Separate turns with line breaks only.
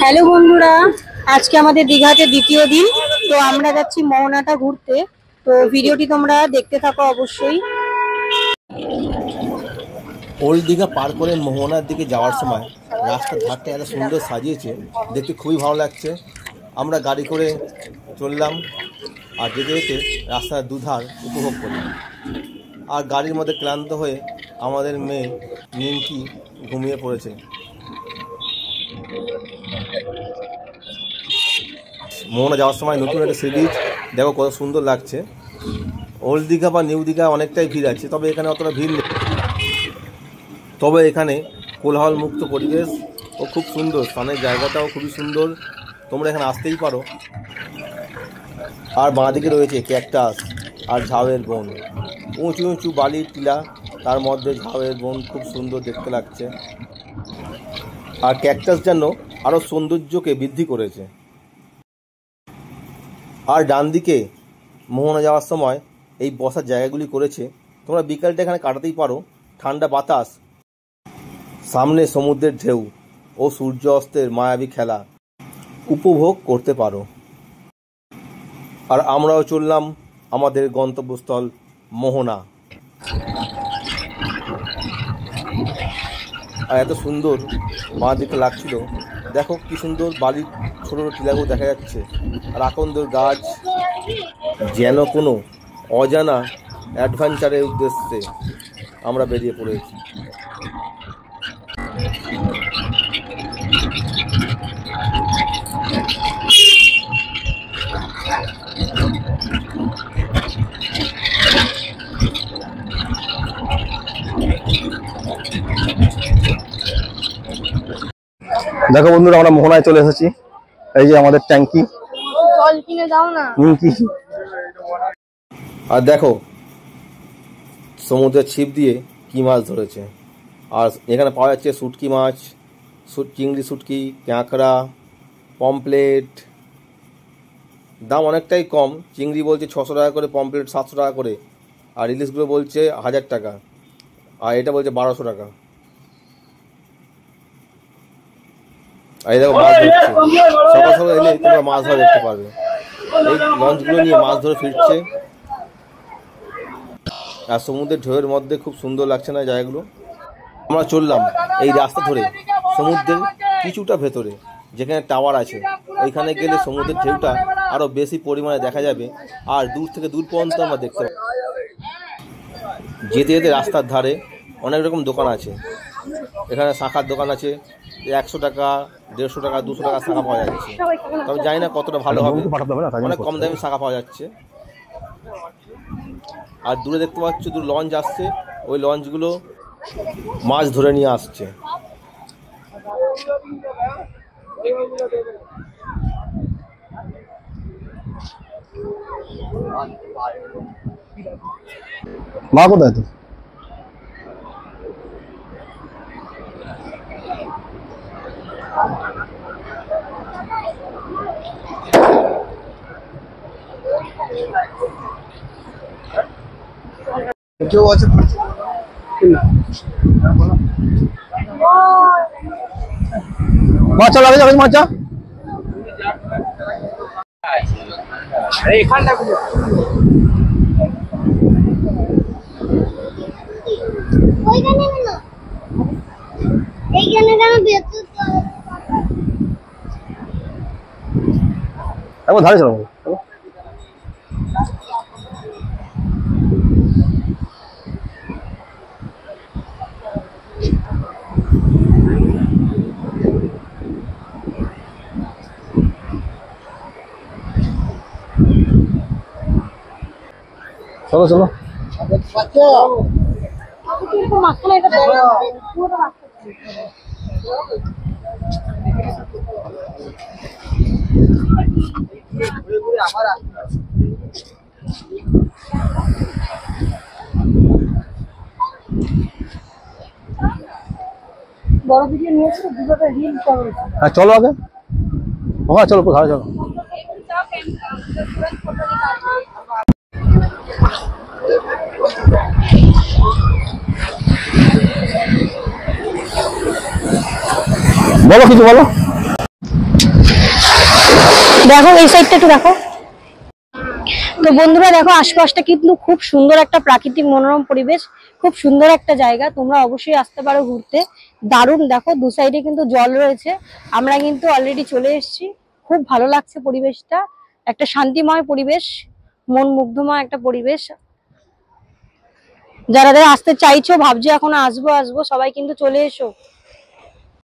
Hello বন্ধুরা, আজকে আমাদের দীঘাতে দ্বিতীয় দিন। তো আমরা যাচ্ছি মোহনাটা ঘুরতে। তো ভিডিওটি তোমরা দেখতে থাকো অবশ্যই।
ওল্ড দীঘা পার করে মোহনার দিকে যাওয়ার সময় রাস্তার ধারটা এত সুন্দর সাজিয়েছে, দেখতে খুবই ভালো লাগছে। আমরা গাড়ি করে চললাম আর যেতে যেতে রাস্তার দুধার উপভোগ করলাম। আর গাড়ির মধ্যে ক্লান্ত হয়ে আমাদের মেয়ে নিমকি ঘুমিয়ে পড়েছে। মোহনা যাওয়ার সময় নতুন একটা সি বিচ, দেখো কত সুন্দর লাগছে। ওল্ড দীঘা বা নিউ দীঘা অনেকটাই ভিড় আছে, তবে এখানে অতটা ভিড় নেই। তবে এখানে কোলাহল মুক্ত পরিবেশ ও খুব সুন্দর, স্থানের জায়গাটাও খুবই সুন্দর, তোমরা এখানে আসতেই পারো। আর বাঁদিকে রয়েছে ক্যাকটাস আর ঝাউয়ের বন, উঁচু উঁচু বালির টিলা, তার মধ্যে ঝাউয়ের বন খুব সুন্দর দেখতে লাগছে। আর ক্যাকটাস যেন আরও সৌন্দর্যকে বৃদ্ধি করেছে। আর ডান দিকে মোহনা যাওয়ার সময় এই বসার জায়গাগুলি করেছে, তোমরা বিকালটা এখানে কাটাতেই পারো। ঠান্ডা বাতাস, সামনে সমুদ্রের ঢেউ ও সূর্য অস্তের মায়াবী খেলা উপভোগ করতে পারো। আর আমরাও চললাম আমাদের গন্তব্যস্থল মোহনা। আর এত সুন্দর বাঁ দিকে লাগছিল, দেখো কি সুন্দর বালির ছোট ছোট টিলাগুলো দেখা যাচ্ছে, আর আকন্দের গাছ, যেন কোনো অজানা অ্যাডভেঞ্চারের উদ্দেশ্যে আমরা বেরিয়ে পড়েছি।
দেখো বন্ধুরা, আমরা মোহনায় চলে এসেছি। এই যে আমাদের ট্যাঙ্কি,
জল কিনে দাও না।
আর দেখো সমুদ্রের ছিপ দিয়ে কি মাছ ধরেছে। আর এখানে পাওয়া যাচ্ছে শুটকি মাছ, চিংড়ি, শুটকি, ক্যাঁকড়া, পমপ্লেট। দাম অনেকটাই কম, চিংড়ি বলছে 600 টাকা করে, পমপ্লেট 700 টাকা করে, আর ইলিশগুলো বলছে 1000 টাকা, আর এটা বলছে 1200 টাকা। আর এই দেখো মাছ ধরছে, সকাল সকাল এলে তোমরা মাছ ধরা দেখতে পারবে। এই লঞ্চগুলো নিয়ে মাছ ধরে ফিরছে। আর সমুদ্রের ঢেউয়ের মধ্যে খুব সুন্দর লাগছে না জায়গাগুলো। আমরা চললাম এই রাস্তা ধরে সমুদ্রের কিছুটা ভেতরে, যেখানে টাওয়ার আছে। ওইখানে গেলে সমুদ্রের ঢেউটা আরও বেশি পরিমাণে দেখা যাবে, আর দূর থেকে দূর পর্যন্ত আমরা দেখতে পাবো। যেতে যেতে রাস্তার ধারে অনেক রকম দোকান আছে। এখানে শাঁখার দোকান আছে, 100 টাকা, 150 টাকা, 200 টাকা শাঁখা পাওয়া যাচ্ছে। তবে জানি না কতটা ভালো হবে, অনেক কম দামে শাঁখা পাওয়া যাচ্ছে। আর দূরে দেখতে পাচ্ছ দূর লঞ্চ আসছে, ওই লঞ্চগুলো মাছ ধরে নিয়ে আসছে।
মা কোথায় তো? কেউ আছে মাছা লাগে যাবে, মাছা
এখানটা
এখন ধারে চলো। চলো চলো,
বড় ভিডিও নিয়েছিল, দুটোটা রিল করো।
হ্যাঁ চলো আগে, হ্যাঁ চলো ধারে চলো। বলো কিছু বলো।
দেখো এই সাইডটা একটু দেখো। তো বন্ধুরা দেখো আশপাশটা কিন্তু খুব সুন্দর একটা প্রাকৃতিক মনোরম পরিবেশ, খুব সুন্দর একটা জায়গা, তোমরা অবশ্যই আসতে পারো ঘুরতে। দারুণ, দেখো দু সাইডে কিন্তু জল রয়েছে, আমরা কিন্তু অলরেডি চলে এসেছি। খুব ভালো লাগছে পরিবেশটা, একটা শান্তিময় পরিবেশ, মন মুগ্ধময় একটা পরিবেশ। যারা যারা আসতে চাইছো, ভাবছো এখনো আসবো আসবো, সবাই কিন্তু চলে এসো।